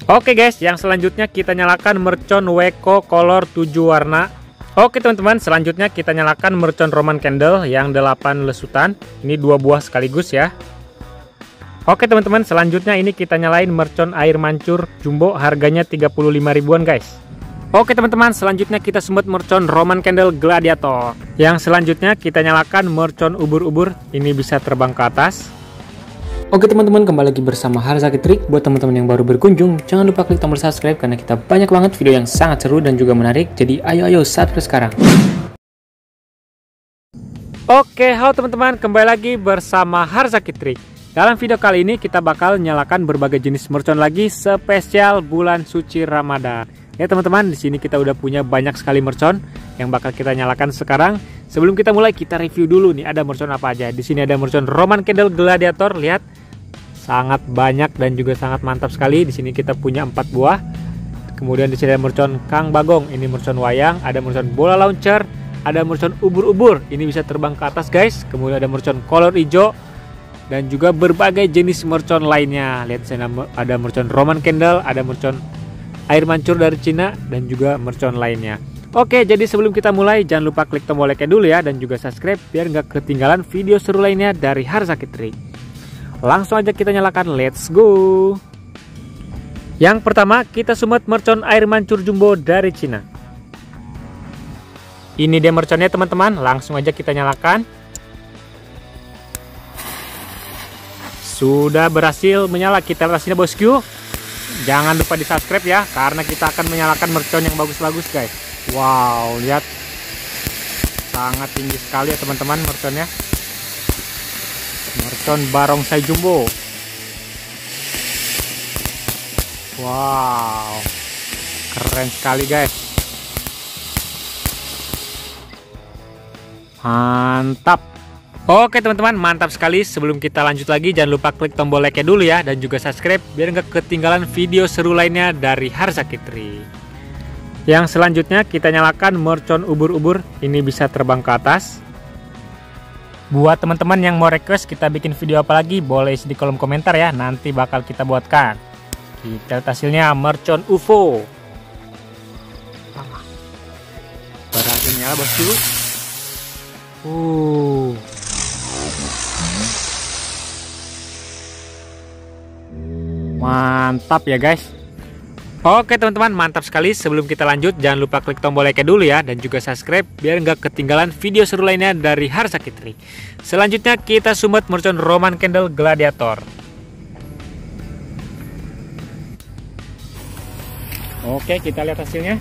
Oke guys, yang selanjutnya kita nyalakan mercon Weco color 7 warna. Oke teman-teman, selanjutnya kita nyalakan mercon Roman Candle yang 8 lesutan. Ini 2 buah sekaligus ya. Oke teman-teman, selanjutnya ini kita nyalain mercon air mancur jumbo, harganya 35 ribuan guys. Oke teman-teman, selanjutnya kita semut mercon Roman Candle Gladiator. Yang selanjutnya kita nyalakan mercon ubur-ubur, ini bisa terbang ke atas. Oke teman-teman, kembali lagi bersama Harzaki Trik. Buat teman-teman yang baru berkunjung, jangan lupa klik tombol subscribe karena kita banyak banget video yang sangat seru dan juga menarik. Jadi ayo subscribe sekarang. Oke, halo teman-teman, kembali lagi bersama Harzaki Trik. Dalam video kali ini kita bakal nyalakan berbagai jenis mercon lagi spesial bulan suci Ramadan. Ya teman-teman, di sini kita udah punya banyak sekali mercon yang bakal kita nyalakan sekarang. Sebelum kita mulai, kita review dulu nih ada mercon apa aja. Di sini ada mercon Roman Candle Gladiator, lihat sangat banyak dan juga sangat mantap sekali. Di sini kita punya 4 buah. Kemudian di sini ada mercon Kang Bagong, ini mercon wayang, ada mercon bola launcher, ada mercon ubur-ubur, ini bisa terbang ke atas guys. Kemudian ada mercon kolor hijau dan juga berbagai jenis mercon lainnya. Lihat sini ada mercon Roman Candle, ada mercon air mancur dari Cina dan juga mercon lainnya. Oke, jadi sebelum kita mulai jangan lupa klik tombol like dulu ya dan juga subscribe biar nggak ketinggalan video seru lainnya dari Harzaki Trik. Langsung aja kita nyalakan, let's go. Yang pertama kita semut mercon air mancur jumbo dari Cina. Ini dia merconnya teman-teman, langsung aja kita nyalakan. Sudah berhasil menyala, kita lihat hasilnya bosku. Jangan lupa di subscribe ya, karena kita akan menyalakan mercon yang bagus-bagus guys. Wow, lihat sangat tinggi sekali ya teman-teman merconnya. Mercon barongsai jumbo. Wow, keren sekali guys. Mantap. Oke teman-teman, mantap sekali. Sebelum kita lanjut lagi, jangan lupa klik tombol like dulu ya dan juga subscribe biar nggak ketinggalan video seru lainnya dari Harzaki Trik. Yang selanjutnya kita nyalakan mercon ubur-ubur, ini bisa terbang ke atas. Buat teman-teman yang mau request kita bikin video apa lagi, boleh isi di kolom komentar ya, nanti bakal kita buatkan. Kita lihat hasilnya, mercon UFO. Berhasil nyala bosku. Mantap ya guys. Oke teman-teman, mantap sekali. Sebelum kita lanjut jangan lupa klik tombol like dulu ya dan juga subscribe biar nggak ketinggalan video seru lainnya dari Harzaki Trik. Selanjutnya kita sumbat mercon Roman Candle Gladiator. Oke, kita lihat hasilnya.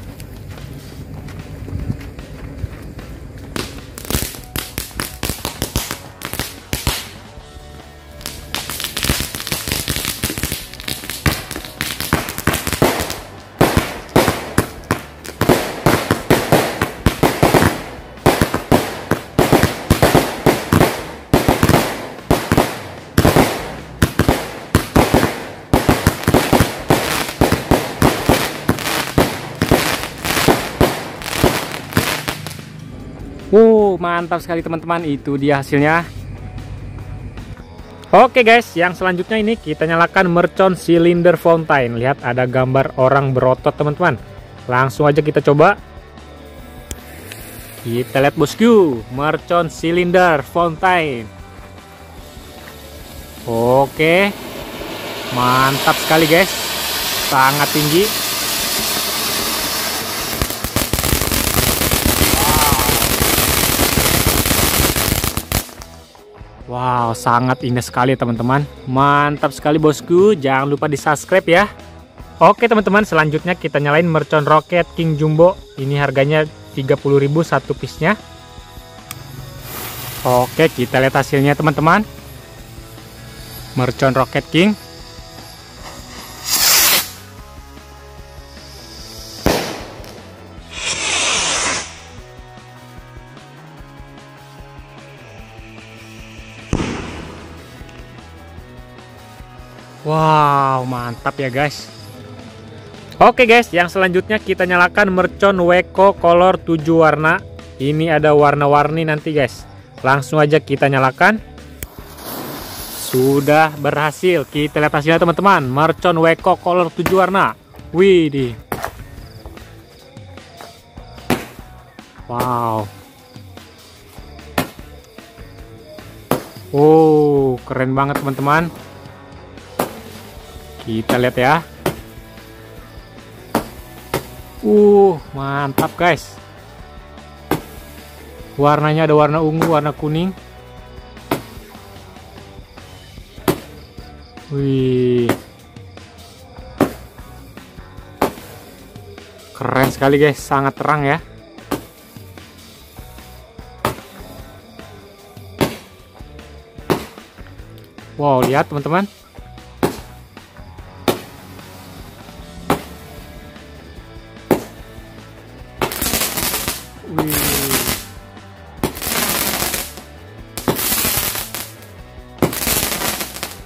Mantap sekali teman-teman, itu dia hasilnya. Oke guys, yang selanjutnya ini kita nyalakan mercon silinder fountain. Lihat ada gambar orang berotot teman-teman. Langsung aja kita coba. Kita lihat bosku, mercon silinder fountain. Oke, mantap sekali guys, sangat tinggi. Wow, sangat indah sekali teman-teman. Mantap sekali bosku. Jangan lupa di subscribe ya. Oke teman-teman, selanjutnya kita nyalain mercon Rocket King Jumbo. Ini harganya 30.000 satu piece-nya. Oke, kita lihat hasilnya teman-teman. Mercon Rocket King. Wow, mantap ya guys. Oke guys, yang selanjutnya kita nyalakan mercon Weco color 7 warna. Ini ada warna-warni nanti guys. Langsung aja kita nyalakan. Sudah berhasil. Kita lihat hasilnya teman-teman. Mercon Weko color 7 warna. Widih. Wow. Oh, keren banget teman-teman. Kita lihat ya. Mantap guys. Warnanya ada warna ungu, warna kuning. Wih. Keren sekali guys, sangat terang ya. Wow, lihat teman-teman.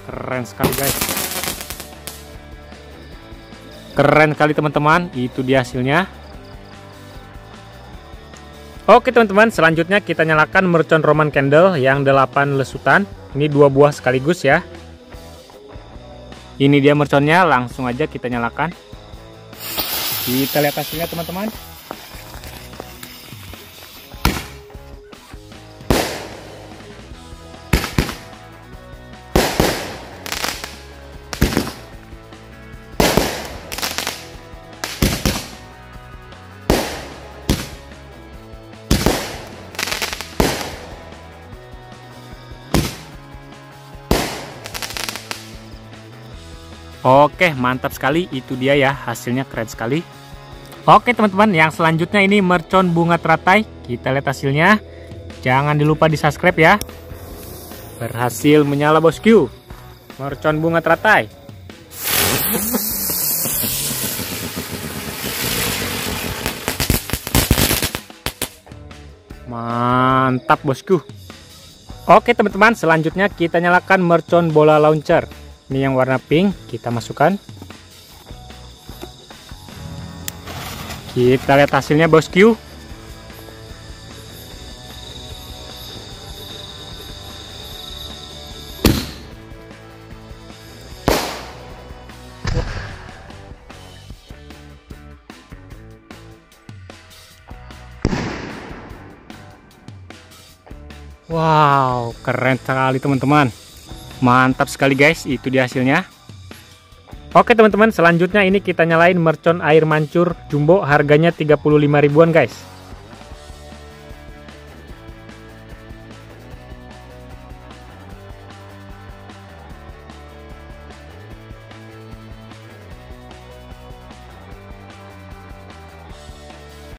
Keren sekali guys. Keren sekali teman-teman. Itu dia hasilnya. Oke teman-teman, selanjutnya kita nyalakan mercon Roman candle yang 8 lesutan. Ini 2 buah sekaligus ya. Ini dia merconnya, langsung aja kita nyalakan. Kita lihat hasilnya teman-teman. Oke, mantap sekali. Itu dia ya, hasilnya keren sekali. Oke teman-teman, yang selanjutnya ini mercon bunga teratai. Kita lihat hasilnya. Jangan dilupa di subscribe ya. Berhasil menyala bosku. Mercon bunga teratai. Mantap bosku. Oke teman-teman, selanjutnya kita nyalakan mercon bola launcher. Ini yang warna pink, kita masukkan. Kita lihat hasilnya bosku. Wow, keren sekali teman-teman. Mantap sekali guys, itu dia hasilnya. Oke teman-teman, selanjutnya ini kita nyalain mercon air mancur jumbo, harganya 35 ribuan guys.